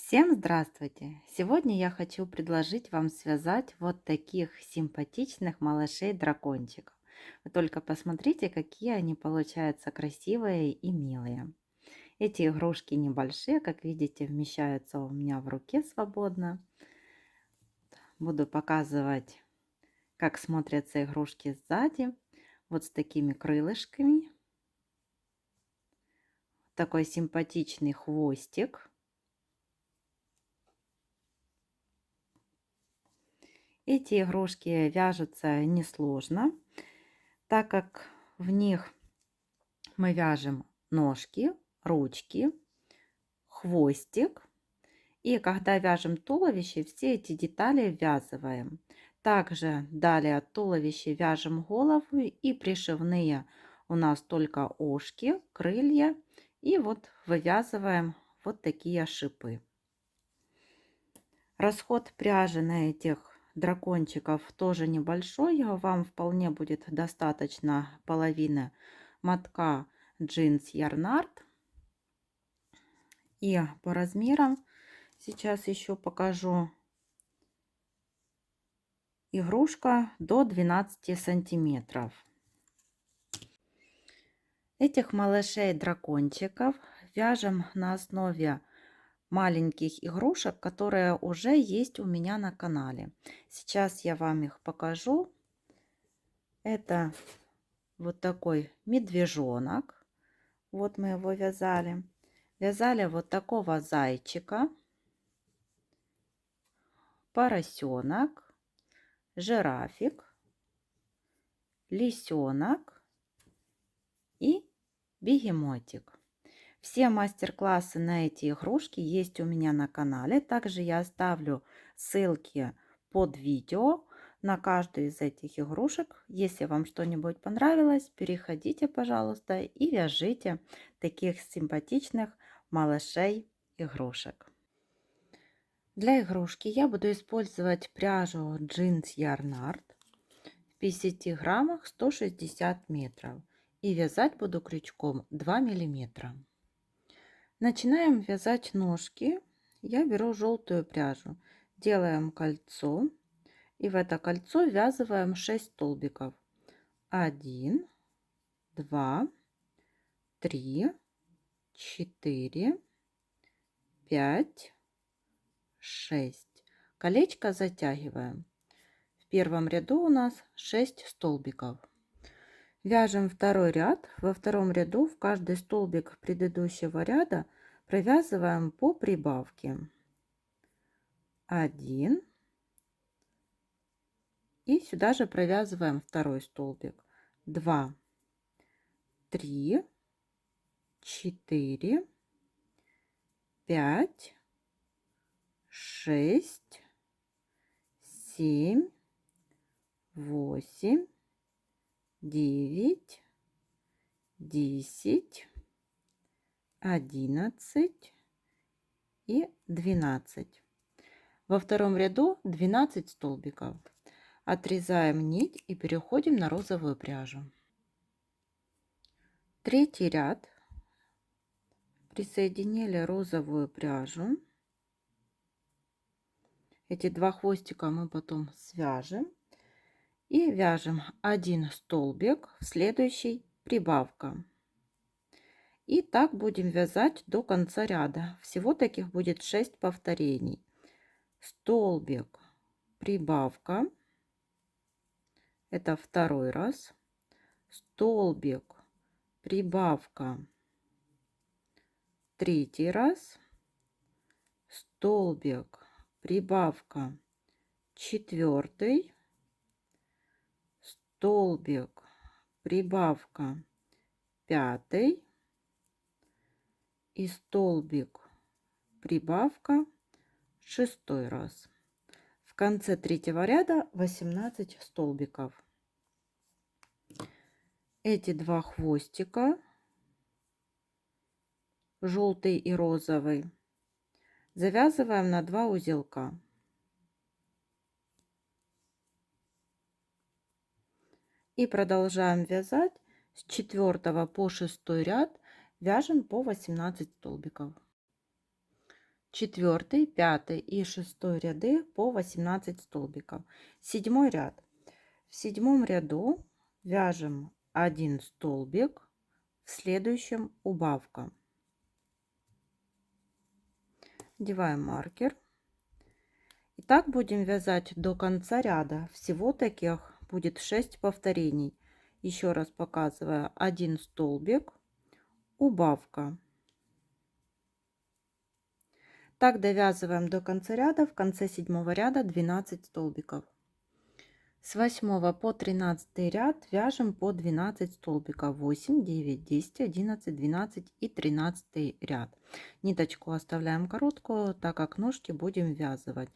Всем здравствуйте! Сегодня я хочу предложить вам связать вот таких симпатичных малышей-дракончиков. Вы только посмотрите, какие они получаются красивые и милые. Эти игрушки небольшие, как видите, вмещаются у меня в руке свободно. Буду показывать, как смотрятся игрушки сзади. Вот с такими крылышками. Такой симпатичный хвостик. Эти игрушки вяжутся несложно, так как в них мы вяжем ножки, ручки, хвостик. И когда вяжем туловище, все эти детали ввязываем. Также далее от туловища вяжем голову и пришивные у нас только ушки, крылья. И вот вывязываем вот такие шипы. Расход пряжи на этих дракончиков тоже небольшой. Вам вполне будет достаточно половины мотка джинс Ярнард. И по размерам сейчас еще покажу. Игрушка до 12 сантиметров. Этих малышей дракончиков вяжем на основе маленьких игрушек, которые уже есть у меня на канале. Сейчас я вам их покажу. Это вот такой медвежонок. Вот мы его вязали. Вязали вот такого зайчика, поросенок, жирафик, лисенок и бегемотик. Все мастер-классы на эти игрушки есть у меня на канале. Также я оставлю ссылки под видео на каждую из этих игрушек. Если вам что-нибудь понравилось, переходите, пожалуйста, и вяжите таких симпатичных малышей игрушек. Для игрушки я буду использовать пряжу джинс Ярнард в 50 граммах 160 метров. И вязать буду крючком 2 миллиметра. Начинаем вязать ножки. Я беру желтую пряжу, делаем кольцо и в это кольцо ввязываем 6 столбиков. 1, 2, 3, 4, 5, 6. Колечко затягиваем. В первом ряду у нас 6 столбиков. Вяжем второй ряд. Во втором ряду в каждый столбик предыдущего ряда провязываем по прибавке. 1. И сюда же провязываем второй столбик. 2, 3, 4, 5, 6, 7, 8, 9, 10, 11 и 12. Во втором ряду 12 столбиков. Отрезаем нить и переходим на розовую пряжу. Третий ряд. Присоединили розовую пряжу. Эти два хвостика мы потом свяжем. И вяжем один столбик, в следующий прибавка. И так будем вязать до конца ряда. Всего таких будет 6 повторений. Столбик, прибавка. Это второй раз. Столбик, прибавка. Третий раз. Столбик, прибавка. Четвертый. Столбик, прибавка. Пятый. И столбик, прибавка. Шестой раз. В конце третьего ряда 18 столбиков. Эти два хвостика, желтый и розовый, завязываем на 2 узелка. И продолжаем вязать с 4 по 6 ряд, вяжем по 18 столбиков. 4, 5 и 6 ряды по 18 столбиков. 7 ряд. В 7 ряду вяжем 1 столбик, в следующем убавка. Надеваем маркер. И так будем вязать до конца ряда. Всего таких будет 6 повторений. Еще раз показываю: 1 столбик, убавка. Так довязываем до конца ряда. В конце 7 ряда 12 столбиков. С 8 по 13 ряд вяжем по 12 столбиков: 8, 9, 10, 11, 12 и 13 ряд. Ниточку оставляем короткую, так как ножки будем ввязывать.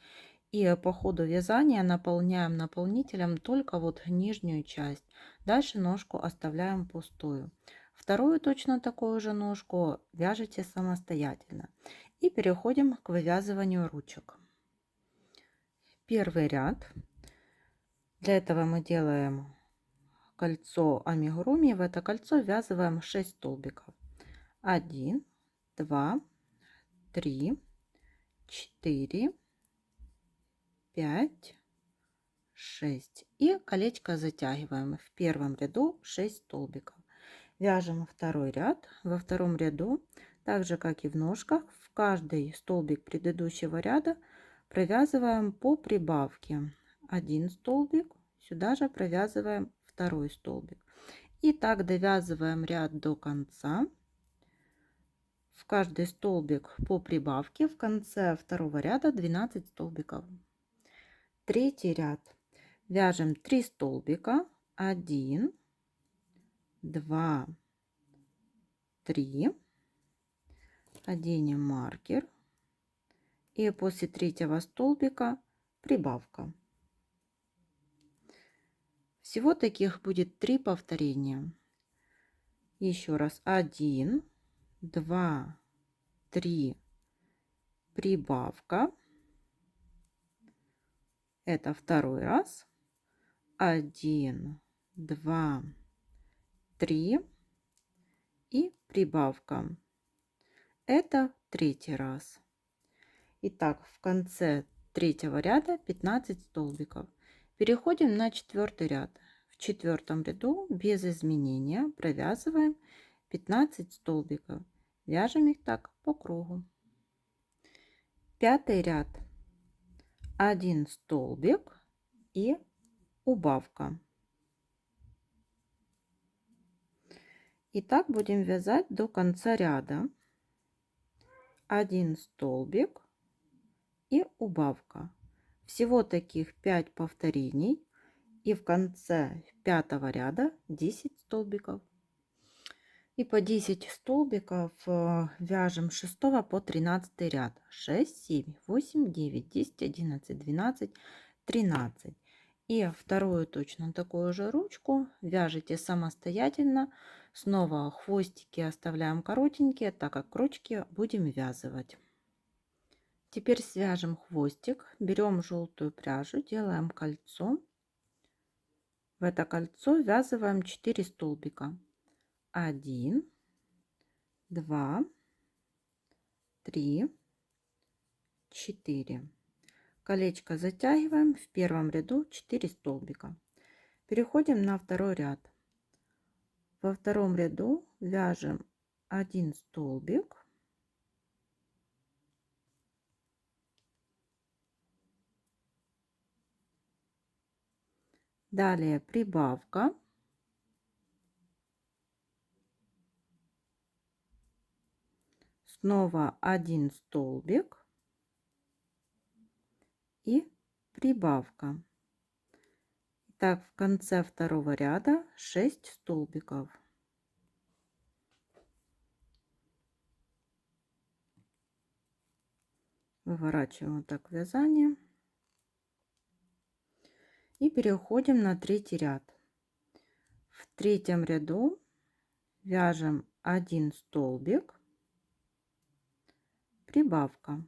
И по ходу вязания наполняем наполнителем только вот нижнюю часть. Дальше ножку оставляем пустую. Вторую точно такую же ножку вяжете самостоятельно. И переходим к вывязыванию ручек. Первый ряд. Для этого мы делаем кольцо амигуруми. В это кольцо ввязываем 6 столбиков. 1, 2, 3, 4, 5, 6. И колечко затягиваем. В первом ряду 6 столбиков. Вяжем второй ряд. Во втором ряду, так же как и в ножках, в каждый столбик предыдущего ряда провязываем по прибавке. 1 столбик, сюда же провязываем второй столбик. И так довязываем ряд до конца. В каждый столбик по прибавке. В конце второго ряда 12 столбиков. Третий ряд. Вяжем 3 столбика. 1, 2, 3. Оденем маркер. И после третьего столбика прибавка. Всего таких будет 3 повторения. Еще раз: 1, 2, 3, прибавка. Это второй раз. 1, 2, 3 и прибавка. Это третий раз. Итак, в конце третьего ряда 15 столбиков. Переходим на четвертый ряд. В четвертом ряду без изменения провязываем 15 столбиков. Вяжем их так по кругу. Пятый ряд. 1 столбик и убавка. И так будем вязать до конца ряда. 1 столбик и убавка. Всего таких 5 повторений. И в конце пятого ряда 10 столбиков. И по 10 столбиков вяжем с 6 по 13 ряд. 6, 7, 8, 9, 10, 11, 12, 13. И вторую точно такую же ручку вяжете самостоятельно. Снова хвостики оставляем коротенькие, так как ручки будем ввязывать. Теперь свяжем хвостик. Берем желтую пряжу, делаем кольцо. В это кольцо ввязываем 4 столбика. 1, 2, 3, 4. Колечко затягиваем. В первом ряду 4 столбика. Переходим на второй ряд. Во втором ряду вяжем 1 столбик. Далее прибавка. Снова 1 столбик и прибавка. Так, в конце второго ряда 6 столбиков. Выворачиваем вот так вязание. И переходим на третий ряд. В третьем ряду вяжем 1 столбик, прибавка.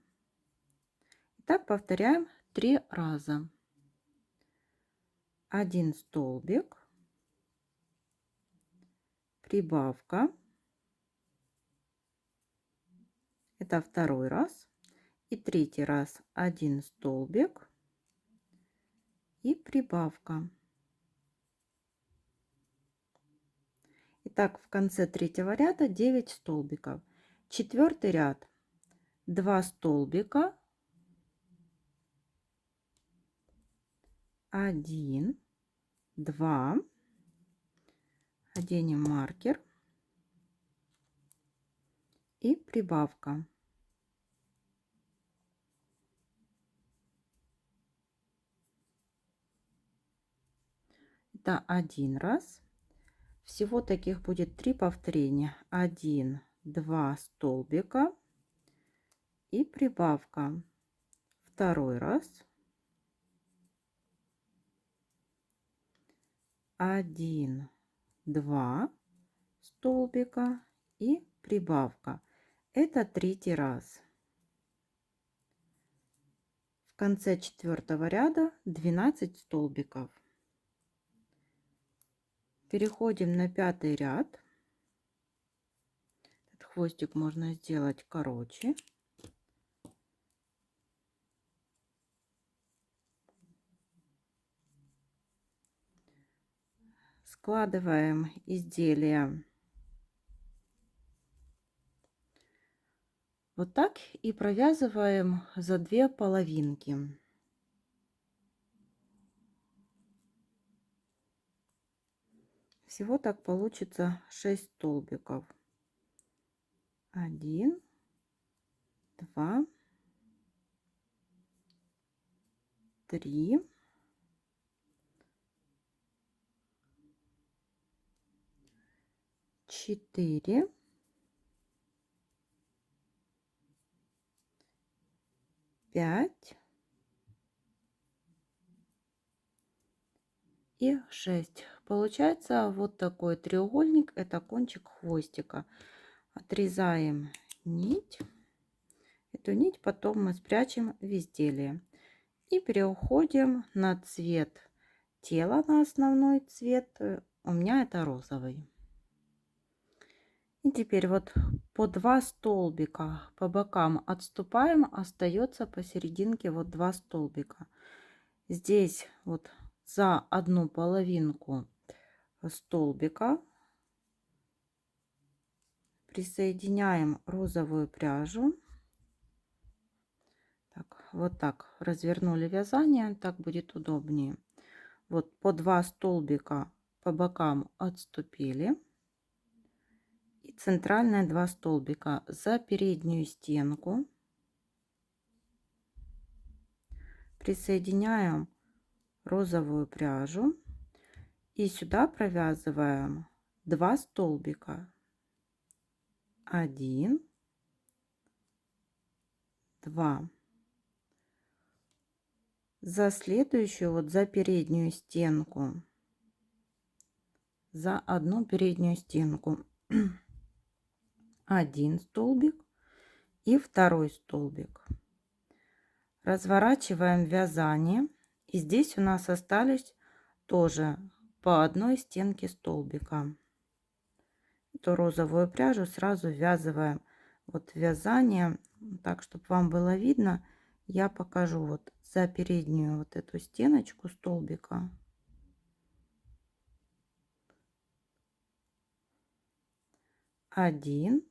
Так повторяем 3 раза. 1 столбик, прибавка. Это второй раз. И третий раз 1 столбик и прибавка. Итак, в конце третьего ряда 9 столбиков. Четвертый ряд 2 столбика, 1, 2, оденем маркер и прибавка. Это один раз. Всего таких будет 3 повторения. 1, 2 столбика и прибавка. Второй раз. 1, 2 столбика и прибавка. Это третий раз. В конце четвертого ряда 12 столбиков. Переходим на пятый ряд. Этот хвостик можно сделать короче. Складываем изделие вот так и провязываем за 2 половинки. Всего так получится 6 столбиков. 1, 2, 3, 4, 5 и 6. Получается вот такой треугольник. Это кончик хвостика. Отрезаем нить. Эту нить потом мы спрячем в изделие. И переходим на цвет тела, на основной цвет. У меня это розовый. И теперь вот по 2 столбика по бокам отступаем, остается посерединке вот 2 столбика. Здесь вот за одну половинку столбика присоединяем розовую пряжу. Так, вот так развернули вязание, так будет удобнее. Вот по 2 столбика по бокам отступили. И центральные 2 столбика за переднюю стенку. Присоединяем розовую пряжу и сюда провязываем 2 столбика. 1, 2. За следующую, вот за переднюю стенку, за одну переднюю стенку 1 столбик и второй столбик. Разворачиваем вязание, и здесь у нас остались тоже по одной стенке столбика. Эту розовую пряжу сразу ввязываем вот в вязание, так чтобы вам было видно. Я покажу вот за переднюю вот эту стеночку столбика. Один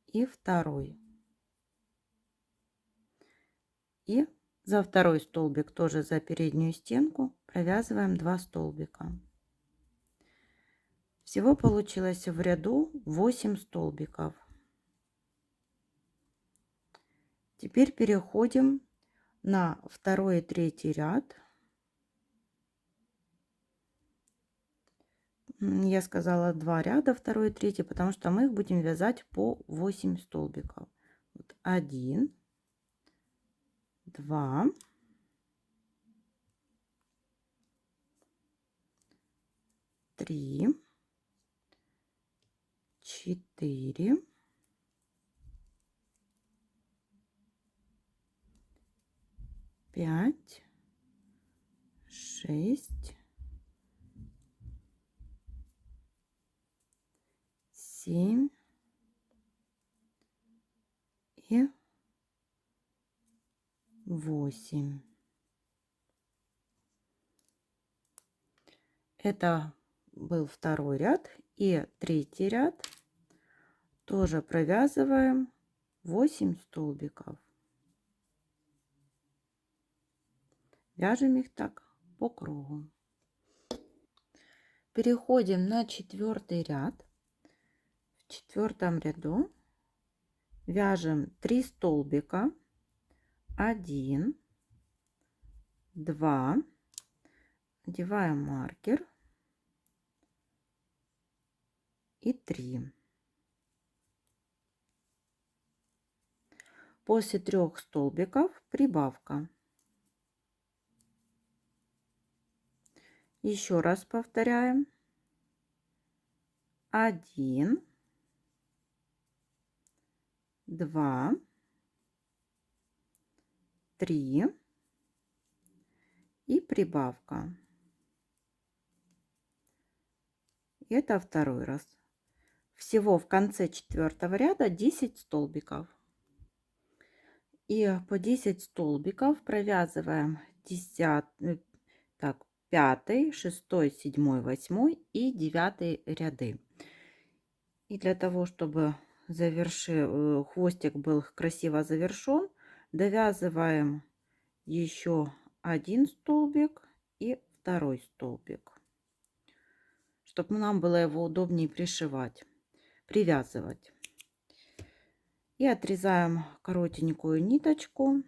и второй. И за второй столбик тоже за переднюю стенку провязываем 2 столбика. Всего получилось в ряду 8 столбиков. Теперь переходим на второй и третий ряд. Я сказала 2 ряда, второй и третий, потому что мы их будем вязать по 8 столбиков. Вот 1, 2, 3, 4, 5, 6, 7 и 8. Это был второй ряд. И третий ряд тоже провязываем 8 столбиков. Вяжем их так по кругу. Переходим на четвертый ряд. В четвертом ряду вяжем 3 столбика. 1, 2. Одеваем маркер. И 3. После 3 столбиков прибавка. Еще раз повторяем. 1, 2, 3 и прибавка. Это второй раз. Всего в конце четвертого ряда 10 столбиков. И по 10 столбиков провязываем 5, 6, 7, 8 и 9 ряды. И для того, чтобы хвостик был красиво завершен, довязываем еще один столбик и второй столбик, чтобы нам было его удобнее привязывать. И отрезаем коротенькую ниточку,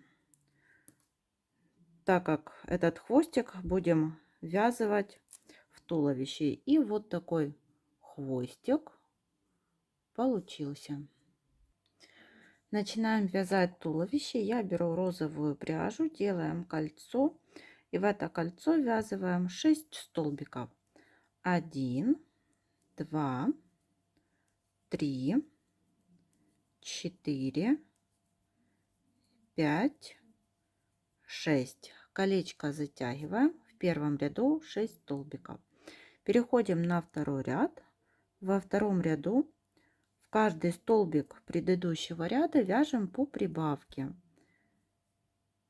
так как этот хвостик будем ввязывать в туловище. И вот такой хвостик получился. Начинаем вязать туловище. Я беру розовую пряжу, делаем кольцо, и в это кольцо ввязываем 6 столбиков. 1, 2, 3, 4, 5, 6. Колечко затягиваем. В первом ряду 6 столбиков. Переходим на второй ряд. Во втором ряду в каждый столбик предыдущего ряда вяжем по прибавке,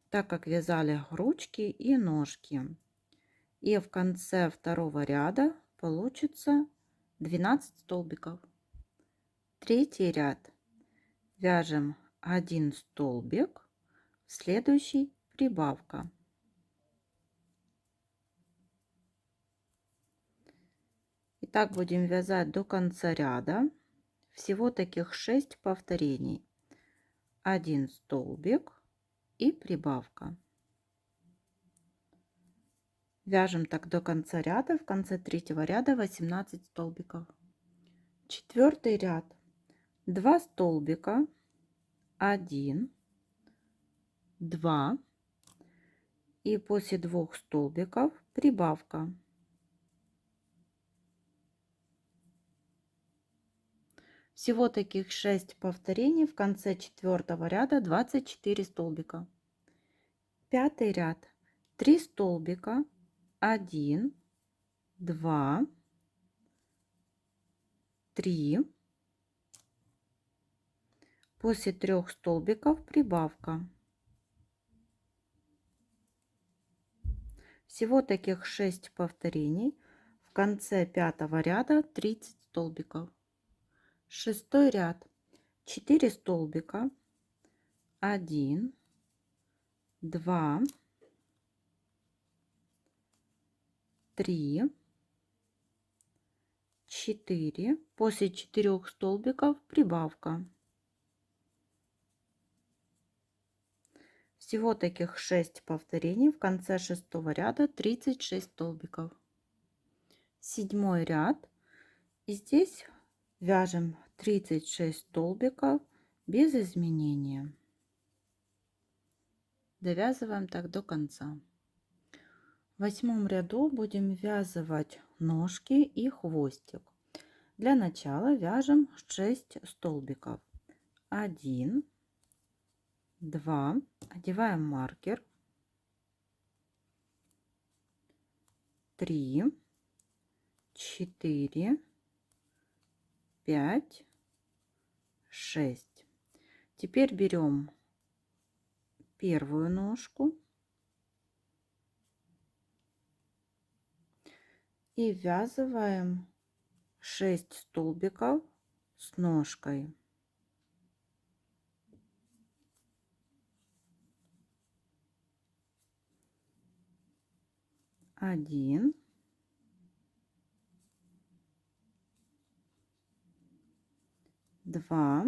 так как вязали ручки и ножки. И в конце второго ряда получится 12 столбиков. Третий ряд вяжем 1 столбик, следующий прибавка. И так будем вязать до конца ряда. Всего таких 6 повторений. 1 столбик и прибавка. Вяжем так до конца ряда. В конце третьего ряда 18 столбиков. Четвертый ряд. 2 столбика. 1, 2. И после 2 столбиков прибавка. Всего таких 6 повторений. В конце четвертого ряда 24 столбика. Пятый ряд. 3 столбика. 1, 2, 3. После 3 столбиков прибавка. Всего таких 6 повторений. В конце пятого ряда 30 столбиков. Шестой ряд. 4 столбика. 1, 2, 3, 4. После 4 столбиков прибавка. Всего таких 6 повторений. В конце шестого ряда 36 столбиков. Седьмой ряд. И здесь вяжем 36 столбиков без изменения. Довязываем так до конца. В восьмом ряду будем ввязывать ножки и хвостик. Для начала вяжем 6 столбиков. 1, 2. Одеваем маркер. 3, 4, 5, 6. Теперь берем первую ножку и ввязываем 6 столбиков с ножкой. 1, 2,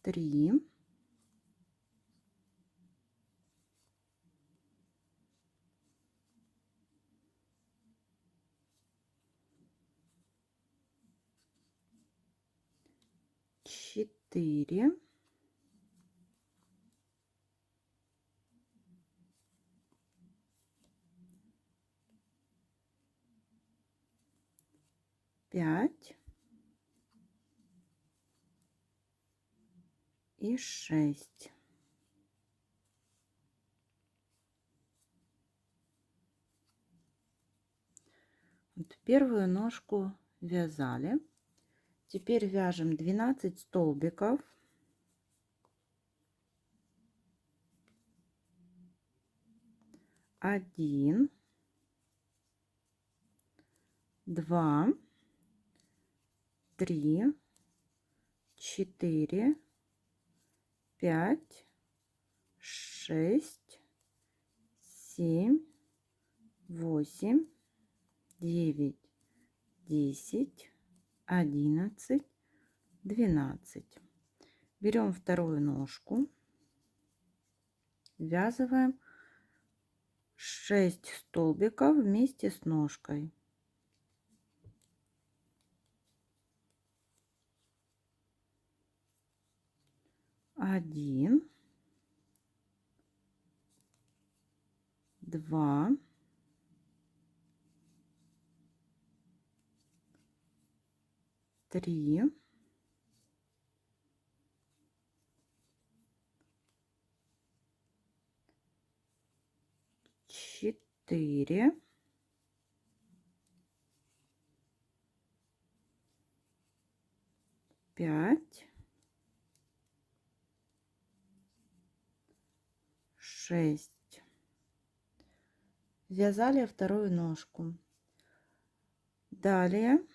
3, 4, 5 и 6. Вот первую ножку вязали. Теперь вяжем 12 столбиков. 1, 2, 3, 4, 5, 6, 7, 8, 9, 10, 11, 12. Берем вторую ножку, ввязываем 6 столбиков вместе с ножкой. 1, 2, 3, 4, 5, 6. Вязали вторую ножку. Далее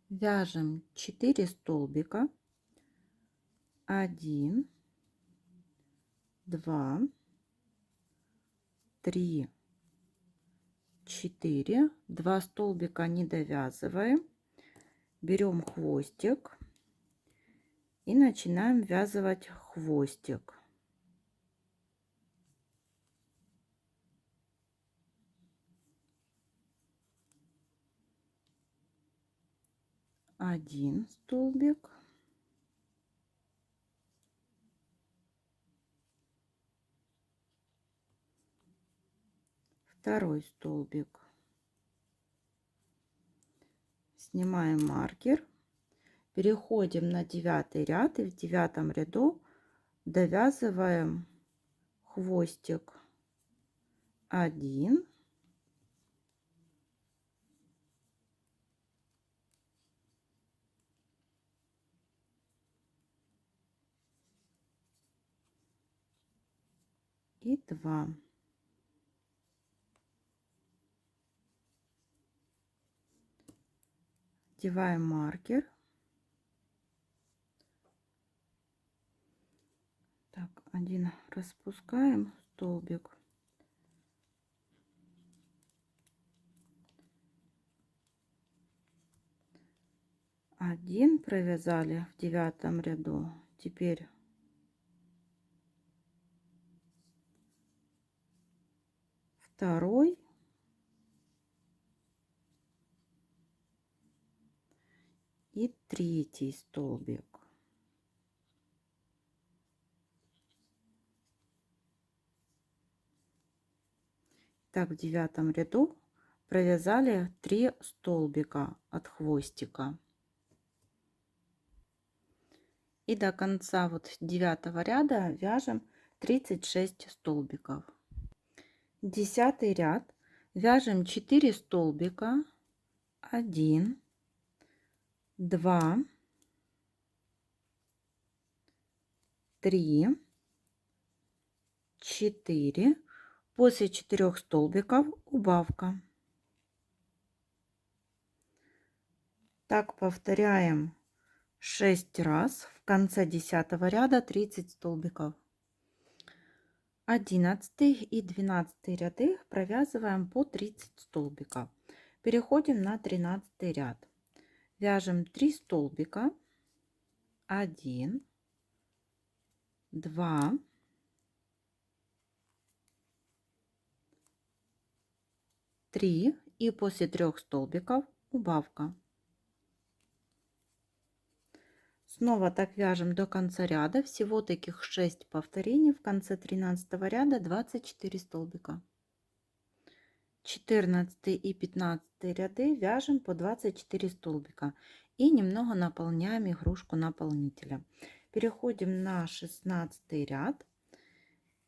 вяжем 4 столбика. 1, 2, 3, 4. 2 столбика не довязываем. Берем хвостик и начинаем ввязывать хвостик. 1 столбик, 2 столбик, снимаем маркер, переходим на 9 ряд и в 9 ряду довязываем хвостик 1, 2. Одеваем маркер. Так, один распускаем столбик. Один провязали в 9 ряду. Теперь второй и 3 столбик. Так, в 9 ряду провязали 3 столбика от хвостика. И до конца вот 9 ряда вяжем 36 столбиков. 10 ряд вяжем 4 столбика, 1, 2, 3, 4. После 4 столбиков убавка. Так повторяем 6 раз. В конце 10 ряда 30 столбиков. 11 и 12 ряды провязываем по 30 столбиков. Переходим на 13 ряд. Вяжем 3 столбика. 1, 2, 3 и после 3 столбиков убавка. Снова так вяжем до конца ряда. Всего таких 6 повторений. В конце 13 ряда 24 столбика. 14 и 15 ряды вяжем по 24 столбика и немного наполняем игрушку наполнителя. Переходим на 16 ряд.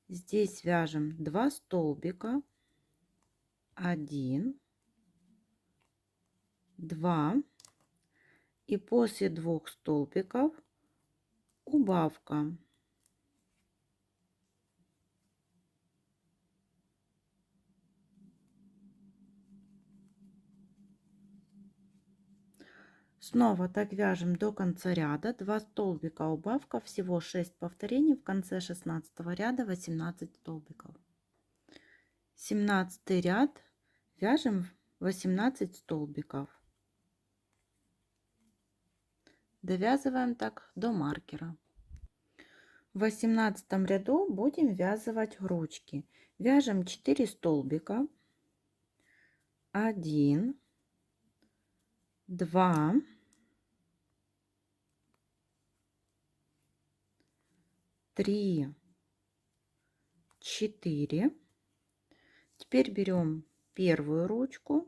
Здесь вяжем 2 столбика. 1, 2 и после 2 столбиков убавка. Снова так вяжем до конца ряда. 2 столбика убавка. Всего 6 повторений. В конце 16 ряда 18 столбиков. 17 ряд вяжем 18 столбиков. Довязываем так до маркера. В 18 ряду будем вязывать ручки. Вяжем 4 столбика. 1, 2, 3, 4. Теперь берем первую ручку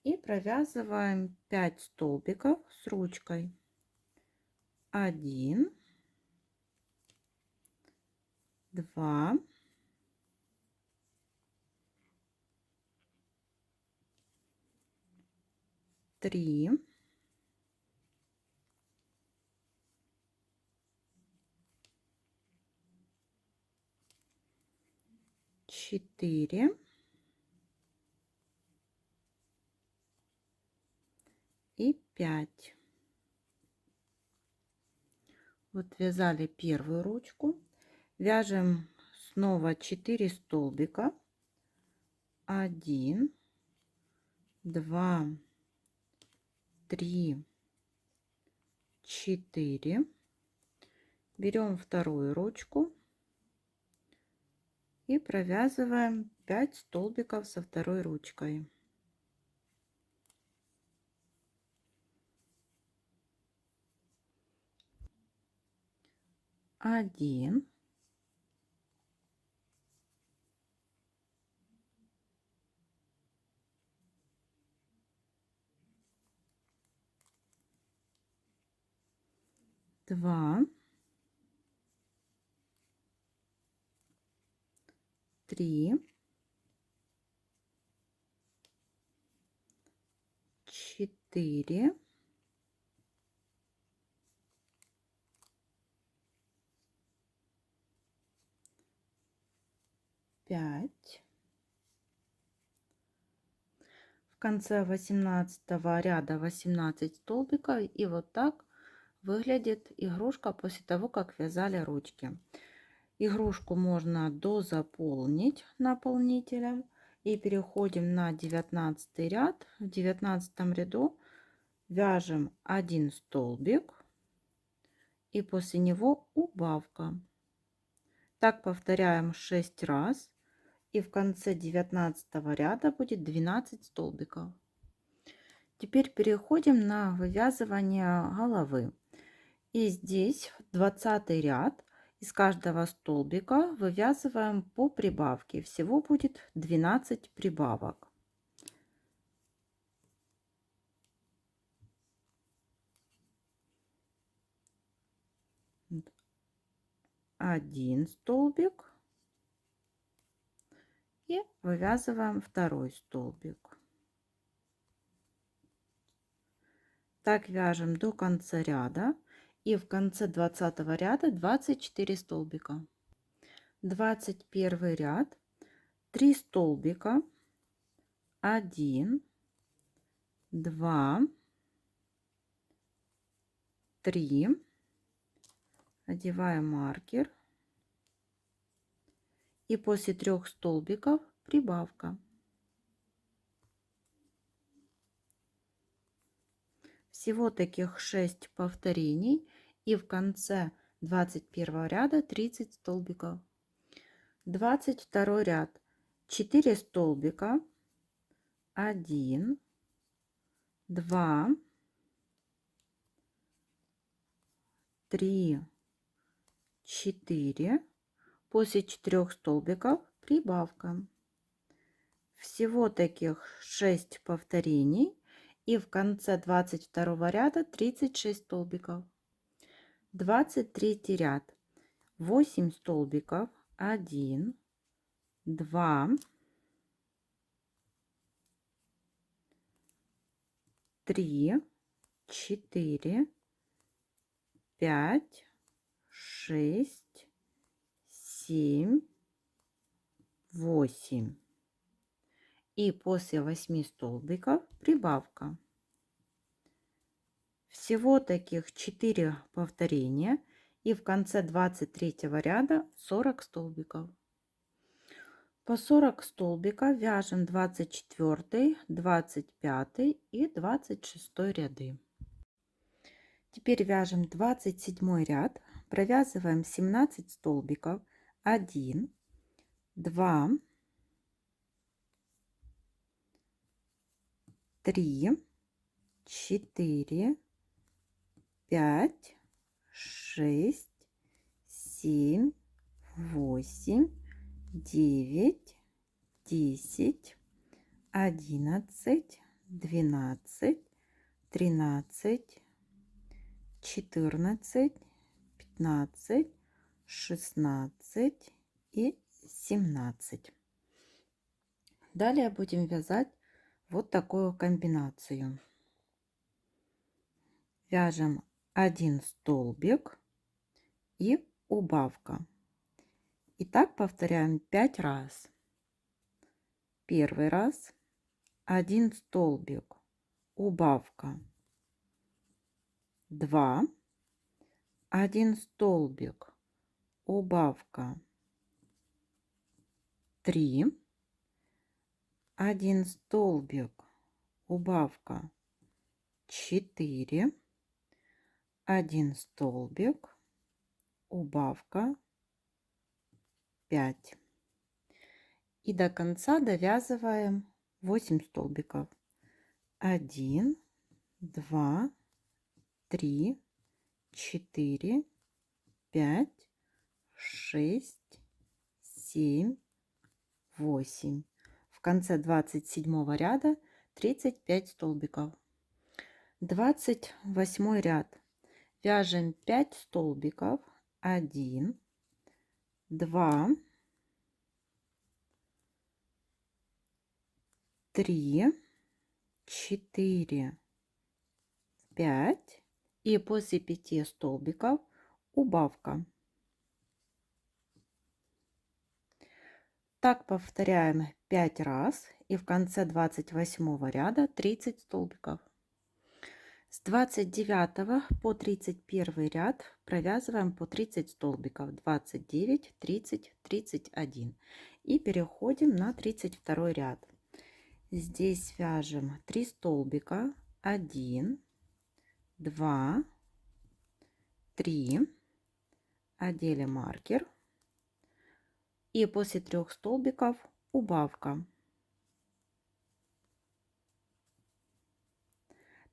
и провязываем 5 столбиков с ручкой. 1, 2, 3, 4 и 5. Вот вязали первую ручку. Вяжем снова 4 столбика. 1, 2, 3, 4. Берем вторую ручку и провязываем 5 столбиков со второй ручкой. 1, 2, 3, 4, 5. В конце 18 ряда 18 столбиков, и вот так выглядит игрушка после того, как вязали ручки. Игрушку можно дозаполнить наполнителем. И переходим на 19 ряд. В 19 ряду вяжем 1 столбик и после него убавка. Так повторяем 6 раз. И в конце 19 ряда будет 12 столбиков. Теперь переходим на вывязывание головы. И здесь 20 ряд. Из каждого столбика вывязываем по прибавке. Всего будет 12 прибавок. Один столбик и вывязываем второй столбик. Так вяжем до конца ряда. И в конце 20 ряда 24 столбика. 21 ряд, 3 столбика, 1, 2, 3, одеваем маркер и после 3 столбиков прибавка. Всего таких 6 повторений, и в конце 21 ряда 30 столбиков. 22 ряд, 4 столбика, 1, 2, 3, 4, после 4 столбиков прибавка. Всего таких 6 повторений, и в конце 22 ряда 36 столбиков. 23 ряд, 8 столбиков, 1, 2, 3, 4, 5, 6, 7, 8. И после 8 столбиков прибавка. Всего таких 4 повторения, и в конце 23 ряда 40 столбиков. По 40 столбика вяжем 24, 25 и 26 ряды. Теперь вяжем 27 ряд, провязываем 17 столбиков, 1, 2, 3, 4, 5, 6, 7, 8, 9, 10, 11, 12, 13, 14, 15, 16 и 17. Далее будем вязать вот такую комбинацию. Вяжем 1 столбик и убавка. И так повторяем 5 раз. Первый раз 1 столбик, убавка, 2, 1 столбик, убавка, 3, 1 столбик, убавка, 4, 1 столбик, убавка, 5. И до конца довязываем 8 столбиков. 1, 2, 3, 4, 5, 6, 7, 8. В конце 27 ряда 35 столбиков. 28 ряд. Вяжем 5 столбиков. 1, 2, 3, 4, 5. И после 5 столбиков убавка. Так повторяем 5 раз, и в конце 28 ряда 30 столбиков. С 29 по 31 ряд провязываем по 30 столбиков. 29, 30, 31. И переходим на 32 ряд. Здесь вяжем 3 столбика. 1, 2, 3. Одели маркер. И после 3 столбиков убавка.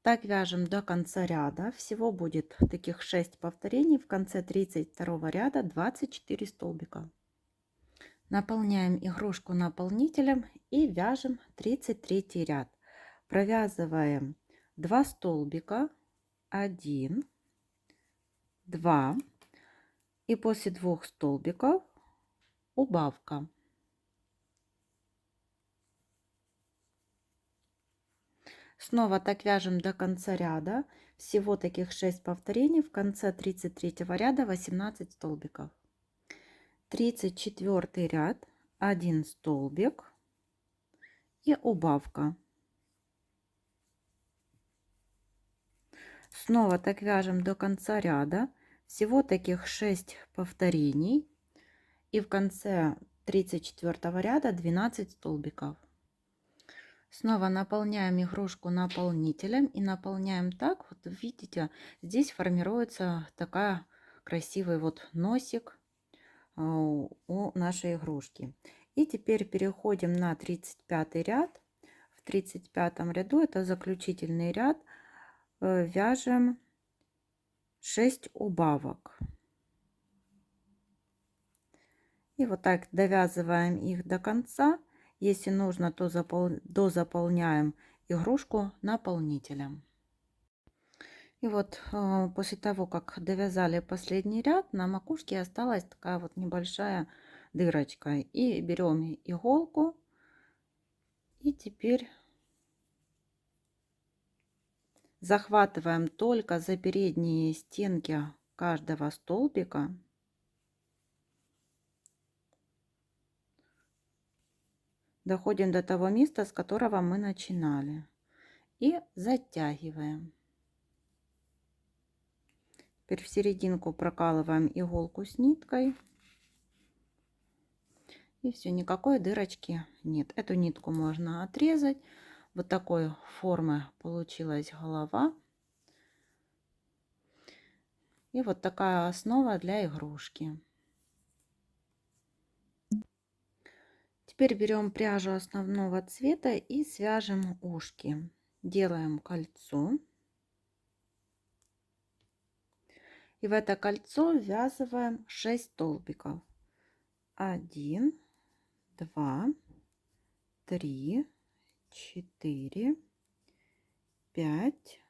Так вяжем до конца ряда. Всего будет таких 6 повторений. В конце 32 ряда 24 столбика. Наполняем игрушку наполнителем и вяжем 33 ряд. Провязываем 2 столбика, 1, 2, и после 2 столбиков убавка. Снова так вяжем до конца ряда. Всего таких 6 повторений. В конце 33 ряда 18 столбиков. 34 ряд, 1 столбик и убавка. Снова так вяжем до конца ряда. Всего таких 6 повторений. И в конце 34 ряда 12 столбиков. Снова наполняем игрушку наполнителем и наполняем так. Вот видите, здесь формируется такая красивый вот носик у нашей игрушки. И теперь переходим на 35 ряд. В 35 ряду, это заключительный ряд, вяжем 6 убавок. И вот так довязываем их до конца. Если нужно, то дозаполняем игрушку наполнителем. И вот после того, как довязали последний ряд, на макушке осталась такая вот небольшая дырочка. И берем иголку и теперь захватываем только за передние стенки каждого столбика. Доходим до того места, с которого мы начинали. И затягиваем. Теперь в серединку прокалываем иголку с ниткой. И все, никакой дырочки нет. Эту нитку можно отрезать. Вот такой формы получилась голова. И вот такая основа для игрушки. Теперь берем пряжу основного цвета и свяжем ушки. Делаем кольцо. И в это кольцо ввязываем 6 столбиков. 1, 2, 3, 4, 5,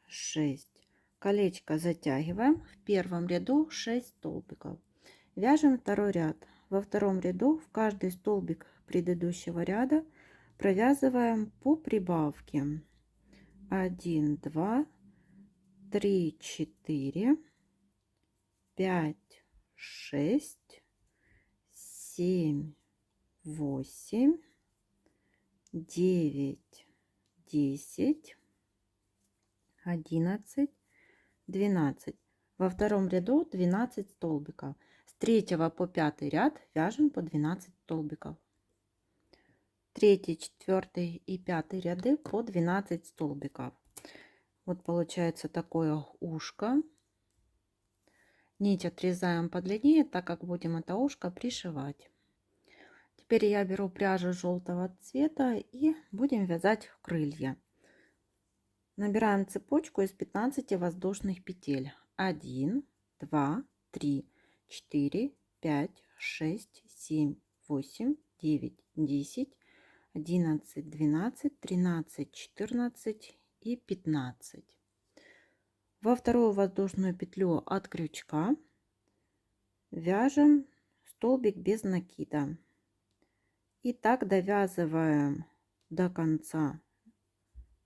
6. Колечко затягиваем. В первом ряду 6 столбиков. Вяжем второй ряд. Во втором ряду в каждый столбик предыдущего ряда провязываем по прибавке. 1, 2, 3, 4, 5, 6, 7, 8, 9, 10, 11, 12. Во втором ряду 12 столбиков. С 3 по 5 ряд вяжем по 12 столбиков. 3, 4 и 5 ряды по 12 столбиков. Вот получается такое ушко. Нить отрезаем подлиннее, так как будем это ушко пришивать. Теперь я беру пряжу желтого цвета и будем вязать крылья. Набираем цепочку из 15 воздушных петель. 1, 2, 3, 4, 5, 6, 7, 8, 9, 10, 11, 12, 13, 14 и 15. Во вторую воздушную петлю от крючка вяжем столбик без накида. И так довязываем до конца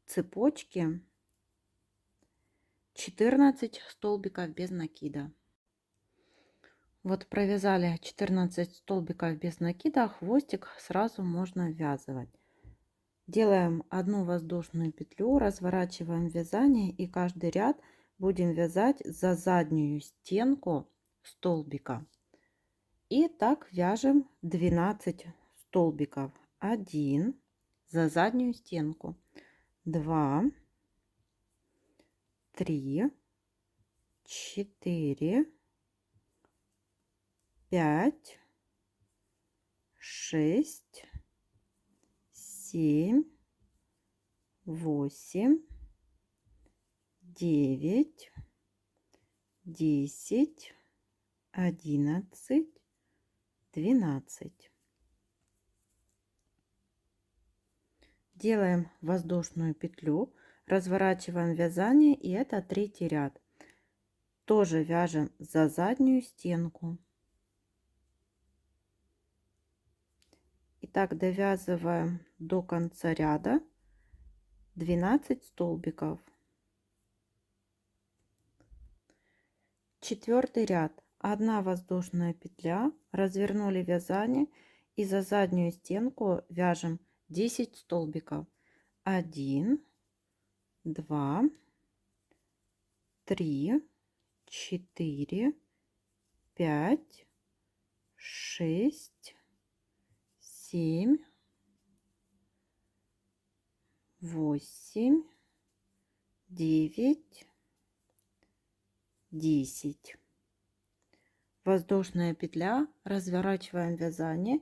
цепочки 14 столбиков без накида. Вот провязали 14 столбиков без накида, хвостик сразу можно ввязывать. Делаем одну воздушную петлю, разворачиваем вязание и каждый ряд будем вязать за заднюю стенку столбика. И так вяжем 12 столбиков. 1 за заднюю стенку, 2, 3, 4, 5, 6, 7, 8, 9, 10, 11, 12. Делаем воздушную петлю, разворачиваем вязание, и это третий ряд. Тоже вяжем за заднюю стенку. И так довязываем до конца ряда. 12 столбиков. Четвертый ряд. 1 воздушная петля, развернули вязание и за заднюю стенку вяжем 10 столбиков. 1, 2, 3, 4, 5, 6, 7, 8, 9, 10. Воздушная петля, разворачиваем вязание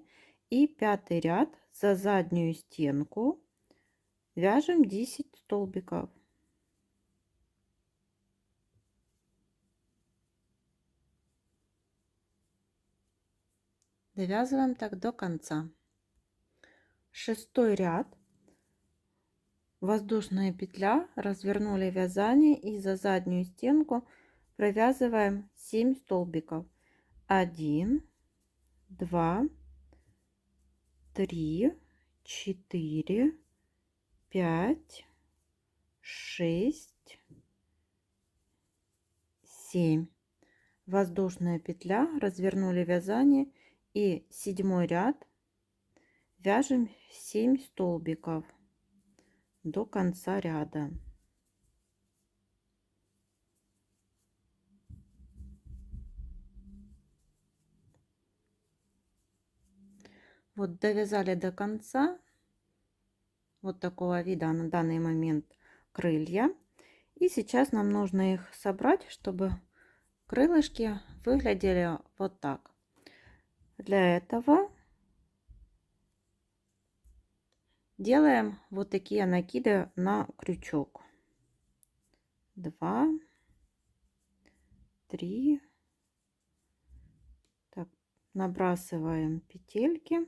и пятый ряд за заднюю стенку вяжем 10 столбиков. Довязываем так до конца. Шестой ряд. Воздушная петля, развернули вязание и за заднюю стенку провязываем 7 столбиков. 1, 2, 3, 4, 5, 6, 7. Воздушная петля, развернули вязание и седьмой ряд вяжем 7 столбиков до конца ряда. Вот довязали до конца. Вот такого вида на данный момент крылья. И сейчас нам нужно их собрать, чтобы крылышки выглядели вот так. Для этого делаем вот такие накиды на крючок. 2, 3. Так, набрасываем петельки.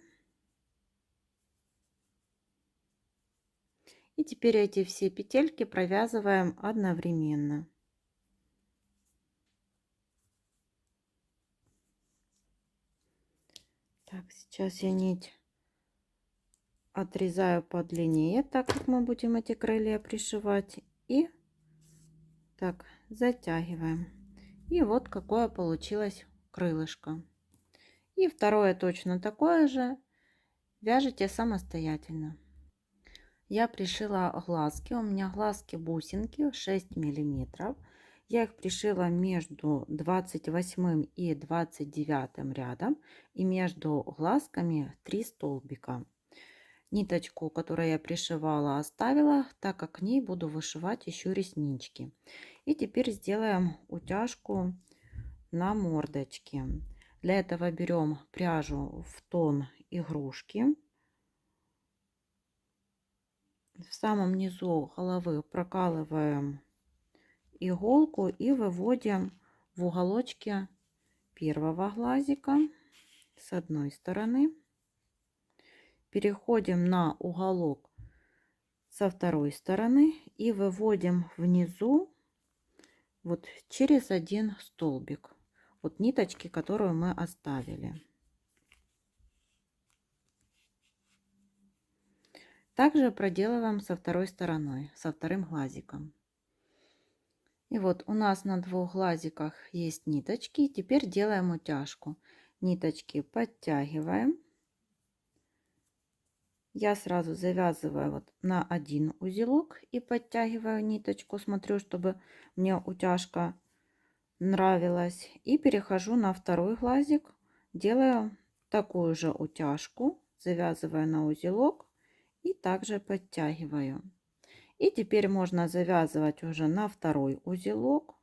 И теперь эти все петельки провязываем одновременно. Так, сейчас я нить отрезаю подлиннее, так как мы будем эти крылья пришивать. И так затягиваем. И вот какое получилось крылышко. И второе точно такое же вяжите самостоятельно. Я пришила глазки. У меня глазки бусинки 6 миллиметров. Я их пришила между 28 и 29 рядом. И между глазками 3 столбика. Ниточку, которую я пришивала, оставила, так как к ней буду вышивать еще реснички. И теперь сделаем утяжку на мордочке. Для этого берем пряжу в тон игрушки. В самом низу головы прокалываем иголку и выводим в уголочке первого глазика с одной стороны. Переходим на уголок со второй стороны и выводим внизу вот через один столбик вот ниточки, которую мы оставили. Также проделываем со второй стороной, со вторым глазиком. И вот у нас на двух глазиках есть ниточки. Теперь делаем утяжку. Ниточки подтягиваем. Я сразу завязываю вот на один узелок и подтягиваю ниточку. Смотрю, чтобы мне утяжка нравилась. И перехожу на второй глазик. Делаю такую же утяжку. Завязываю на узелок и также подтягиваю. И теперь можно завязывать уже на второй узелок.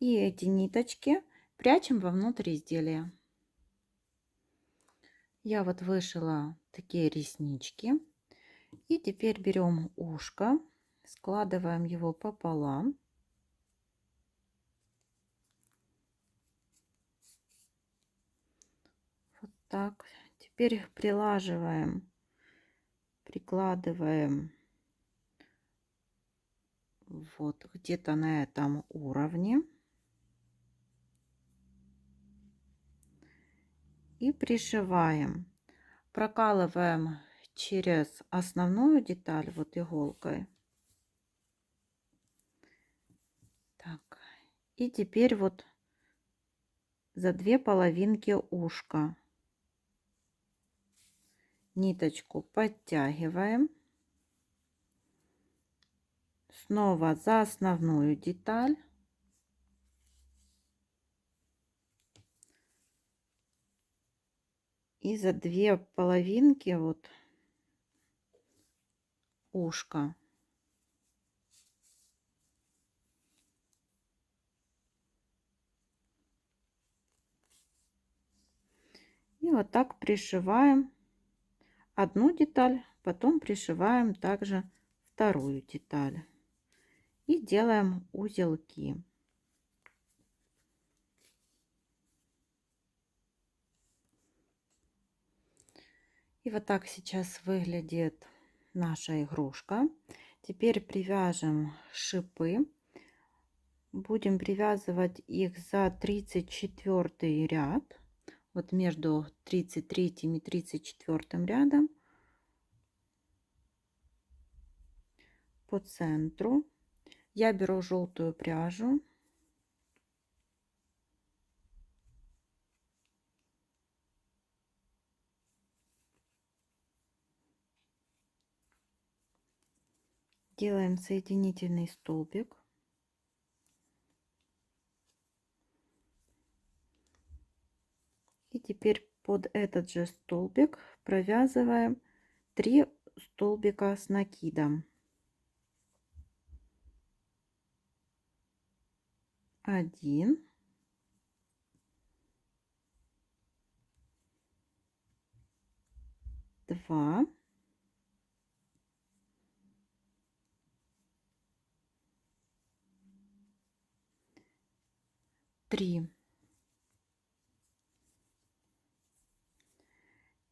И эти ниточки прячем вовнутрь изделия. Я вот вышила такие реснички. И теперь берем ушко, складываем его пополам. Вот так. Теперь их прикладываем вот где-то на этом уровне. И пришиваем. прокалываем через основную деталь вот иголкой. Так. И теперь вот за две половинки ушка ниточку подтягиваем. Снова за основную деталь. И за две половинки вот ушка. И вот так пришиваем одну деталь, потом пришиваем также вторую деталь. И делаем узелки. И вот так сейчас выглядит наша игрушка. Теперь привяжем шипы. Будем привязывать их за 34 ряд. Вот между 33 и 34 рядом по центру. Я беру желтую пряжу. Делаем соединительный столбик. И теперь под этот же столбик провязываем 3 столбика с накидом. 1, 2, 3.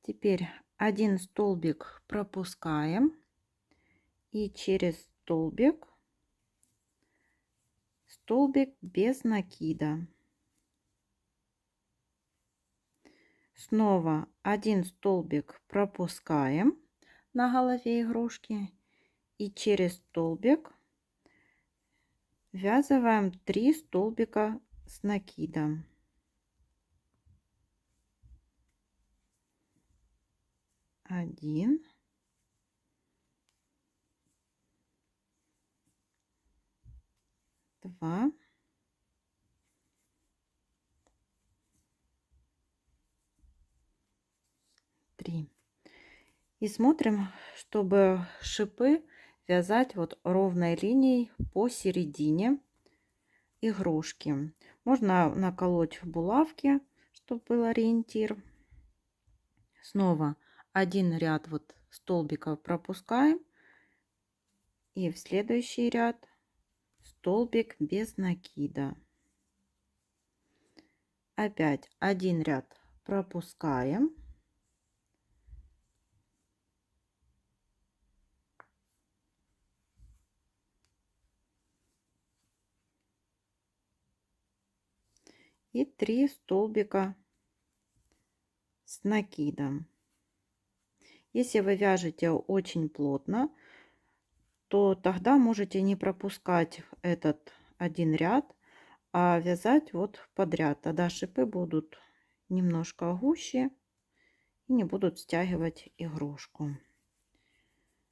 Теперь один столбик пропускаем и через столбик без накида. Снова один столбик пропускаем на голове игрушки и через столбик ввязываем 3 столбика с накидом. 1, 2, 3. И смотрим, чтобы шипы вязать вот ровной линией посередине игрушки. Можно наколоть булавки, чтобы был ориентир. Снова один ряд вот столбиков пропускаем и в следующий ряд столбик без накида. Опять один ряд пропускаем. И 3 столбика с накидом. Если вы вяжете очень плотно, то тогда можете не пропускать этот один ряд, а вязать вот подряд. Тогда шипы будут немножко гуще и не будут стягивать игрушку.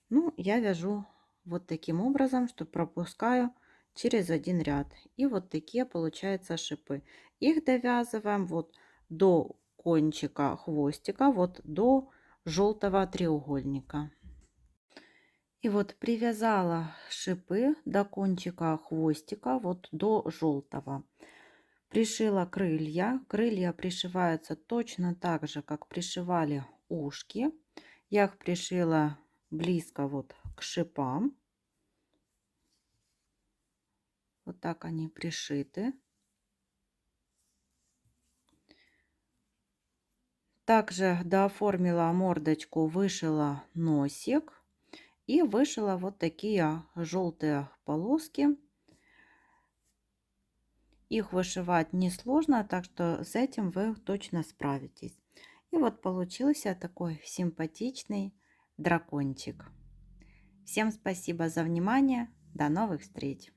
Ну, я вяжу вот таким образом, что пропускаю через один ряд. И вот такие получаются шипы. Их довязываем вот до кончика хвостика, вот до желтого треугольника. И вот привязала шипы до кончика хвостика, вот до желтого. Пришила крылья. Крылья пришиваются точно так же, как пришивали ушки. Я их пришила близко вот к шипам. Вот так они пришиты. Также дооформила мордочку, вышила носик и вышила вот такие желтые полоски. Их вышивать несложно, так что с этим вы точно справитесь. И вот получился такой симпатичный дракончик. Всем спасибо за внимание. До новых встреч!